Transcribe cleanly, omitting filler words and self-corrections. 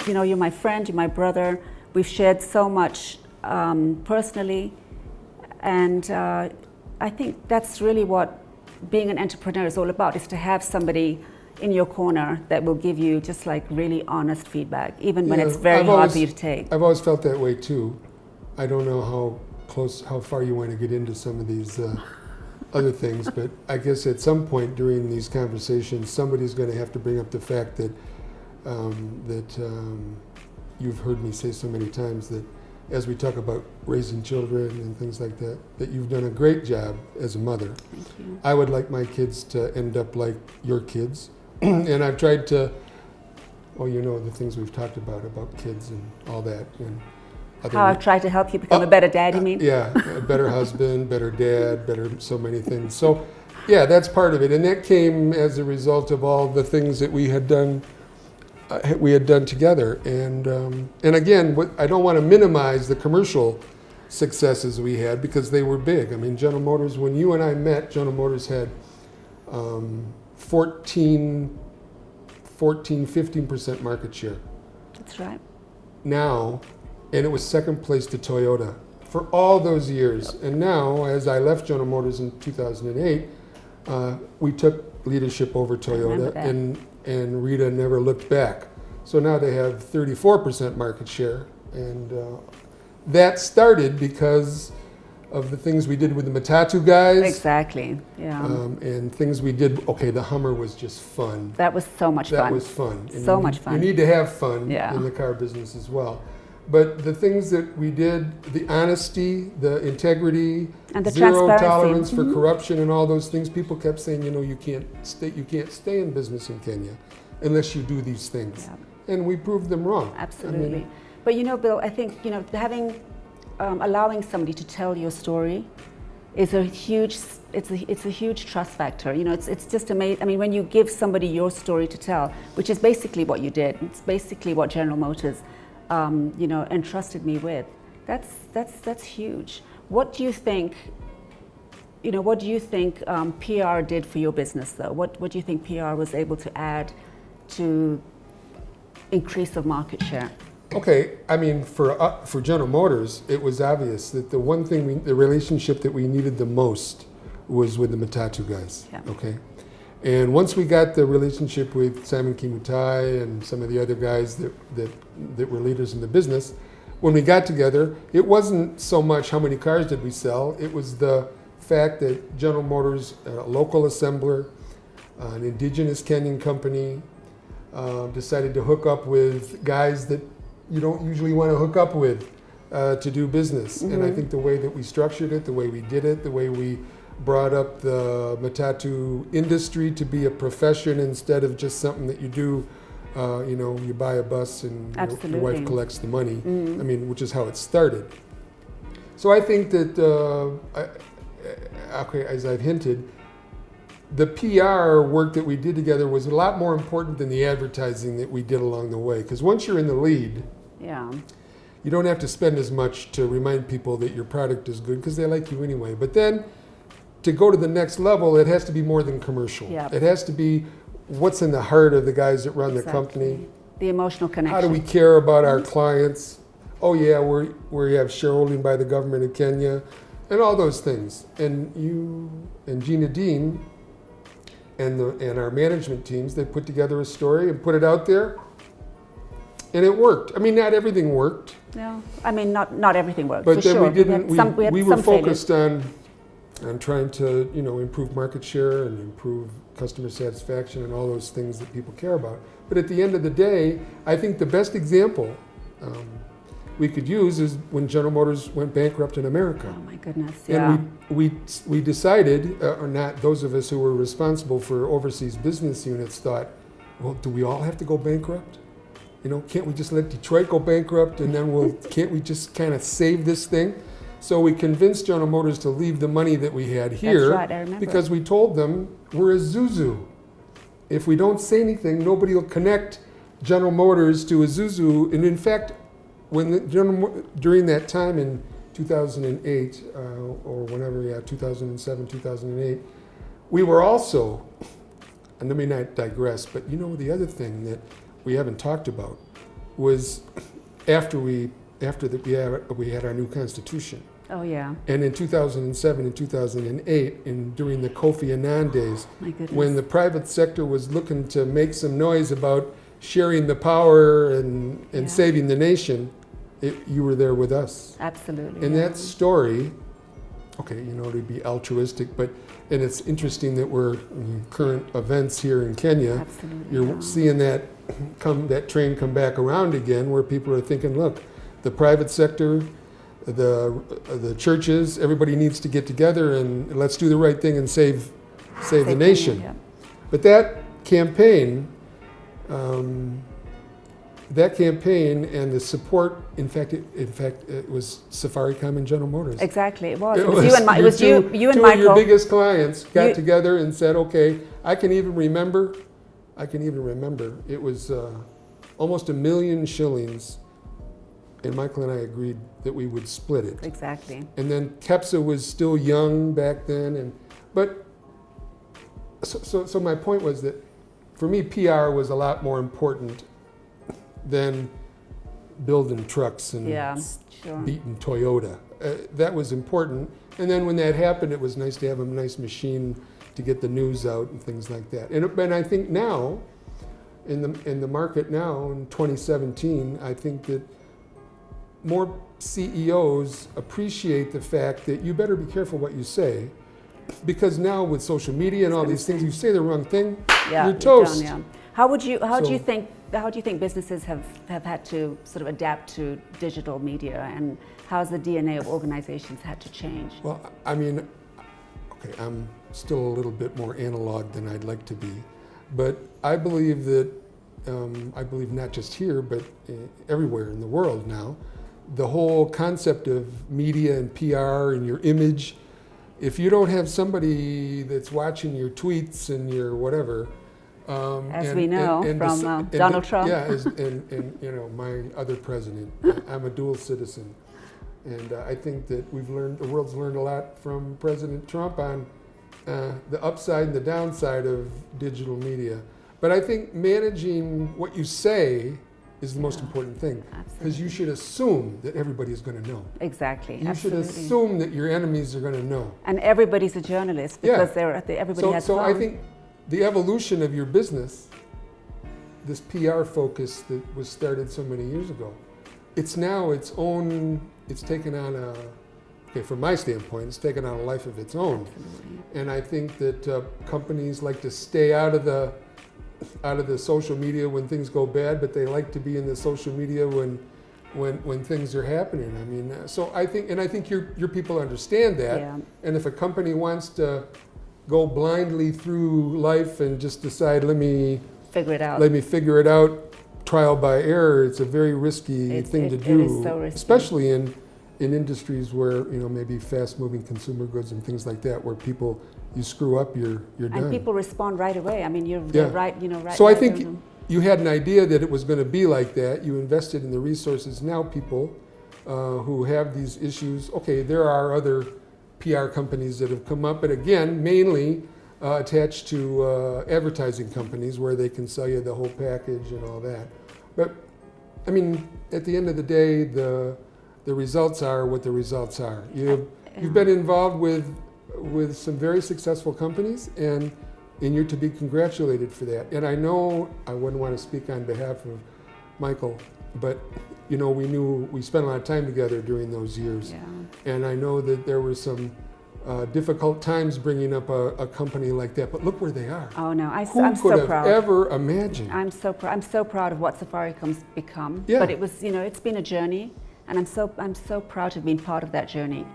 you're my friend, you're my brother. We've shared so much personally, and I think that's really what being an entrepreneur is all about, is to have somebody in your corner that will give you just like really honest feedback, even when it's very hard for you to take. I've always felt that way too. I don't know how far you want to get into some of these other things, but I guess at some point during these conversations, somebody's going to have to bring up the fact that you've heard me say so many times that as we talk about raising children and things like that, that you've done a great job as a mother. Thank you. I would like my kids to end up like your kids. And I've tried to, the things we've talked about kids and all that. And how I've tried to help you become a better dad, you mean? Yeah, a better husband, better dad, better so many things. So, yeah, that's part of it. And that came as a result of all the things that we had done together. And again, I don't want to minimize the commercial successes we had because they were big. I mean, General Motors, when you and I met, General Motors had 15% market share. That's right. Now, and it was second place to Toyota for all those years. And now, as I left General Motors in 2008, we took leadership over Toyota, and Rita never looked back. So now they have 34% market share. And that started because of the things we did with the Matatu guys. Exactly, yeah. And things we did, the Hummer was just fun. That was so much fun. That was fun. And so much fun. You need to have fun in the car business as well. But the things that we did, the honesty, the integrity, and the zero tolerance for corruption and all those things, people kept saying, you can't stay in business in Kenya unless you do these things. Yeah. And we proved them wrong. Absolutely. But Bill, I think, having allowing somebody to tell your story is a huge trust factor. It's just amazing. I mean, when you give somebody your story to tell, which is basically what you did, it's basically what General Motors entrusted me with. That's huge. What do you think? What do you think PR did for your business, though? What do you think PR was able to add to increase of market share? Okay, I mean, for General Motors, it was obvious that the one thing, the relationship that we needed the most was with the Matatu guys. Yeah. Okay. And once we got the relationship with Simon Kimutai and some of the other guys that were leaders in the business, when we got together, it wasn't so much how many cars did we sell, it was the fact that General Motors, a local assembler, an indigenous Kenyan company, decided to hook up with guys that you don't usually want to hook up with to do business. Mm-hmm. And I think the way that we structured it, the way we did it, the way we brought up the Matatu industry to be a profession instead of just something that you do, you buy a bus and your wife collects the money. Mm-hmm. I mean, which is how it started. So I think that, as I've hinted, the PR work that we did together was a lot more important than the advertising that we did along the way. Because once you're in the lead, you don't have to spend as much to remind people that your product is good because they like you anyway. But then, to go to the next level, it has to be more than commercial. Yep. It has to be what's in the heart of the guys that run the company. The emotional connection. How do we care about our clients? Oh yeah, we have shareholding by the government of Kenya, and all those things. And you and Gina Din and our management teams, they put together a story and put it out there, and it worked. I mean, not everything worked. No, I mean not everything worked. But for then sure. we didn't. We were focused failures. on trying to, improve market share and improve customer satisfaction and all those things that people care about. But at the end of the day, I think the best example we could use is when General Motors went bankrupt in America. Oh my goodness, yeah. And we decided, or not, those of us who were responsible for overseas business units thought, well, do we all have to go bankrupt? Can't we just let Detroit go bankrupt and then can't we just kind of save this thing? So we convinced General Motors to leave the money that we had here. That's right, I remember. Because we told them we're a Isuzu. If we don't say anything, nobody will connect General Motors to a Isuzu. And in fact, during that time in 2008, or whenever, 2007, 2008, we were also, and let me not digress, but the other thing that we haven't talked about was after we had our new constitution. Oh yeah. And in 2007 and 2008, during the Kofi Annan days, My goodness. when the private sector was looking to make some noise about sharing the power and Yeah. saving the nation, you were there with us. Absolutely. And yeah. that story, okay, to be altruistic, and it's interesting that we're in current events here in Kenya. Absolutely. You're yeah. seeing that train come back around again, where people are thinking, look, the private sector, the churches, everybody needs to get together and let's do the right thing and save the nation. Yeah. But that campaign and the support, in fact, it was Safaricom and General Motors. Exactly, it was. It was you and you and two Michael. of your biggest clients got together and said, okay, I can even remember, it was almost 1 million shillings, and Michael and I agreed that we would split it. Exactly. And then KEPSA was still young back then, so my point was that for me, PR was a lot more important than building trucks and Yeah, sure. beating Toyota. That was important. And then when that happened, it was nice to have a nice machine to get the news out and things like that. And I think now, in the market now, in 2017, I think that more CEOs appreciate the fact that you better be careful what you say, because now with social media and all these things, you say the wrong thing, Yeah, you're toast. done, yeah. How do you think businesses have had to sort of adapt to digital media, and how's the DNA of organizations had to change? Well, I mean, okay, I'm still a little bit more analog than I'd like to be, but I believe that, not just here, but everywhere in the world now, the whole concept of media and PR and your image, if you don't have somebody that's watching your tweets and your whatever, As we know from Donald Trump. Yeah, and my other president. I'm a dual citizen, and I think that the world's learned a lot from President Trump on the upside and the downside of digital media. But I think managing what you say is the most important thing, because you should assume that everybody is going to know. Exactly. You absolutely. should assume that your enemies are going to know. And everybody's a journalist, because everybody has So fun. I think the evolution of your business, this PR focus that was started so many years ago, it's now its own, it's taken on from my standpoint, it's taken on a life of its own. Absolutely. And I think that companies like to stay out of the social media when things go bad, but they like to be in the social media when things are happening. I mean, so I think your people understand that. Yeah. And if a company wants to go blindly through life and just decide, let me figure it out, trial by error, it's a very risky thing to do. It is so risky. Especially in industries where, maybe fast-moving consumer goods and things like that, where you screw up, you're done. And people respond right away. I mean, you're right, right. So I right think there. you had an idea that it was going to be like that. You invested in the resources. Now people who have these issues, okay, there are other PR companies that have come up, but again, mainly attached to advertising companies where they can sell you the whole package and all that. But I mean, at the end of the day, the results are what the results are. You've been involved with some very successful companies, and you're to be congratulated for that. And I know I wouldn't want to speak on behalf of Michael, but we spent a lot of time together during those years. Yeah. And I know that there were some difficult times bringing up a company like that, but look where they are. Oh no, I'm Who so could have proud. ever imagined? I'm so proud of what Safaricom's become. Yeah. But it was, it's been a journey, and I'm so proud to have been part of that journey.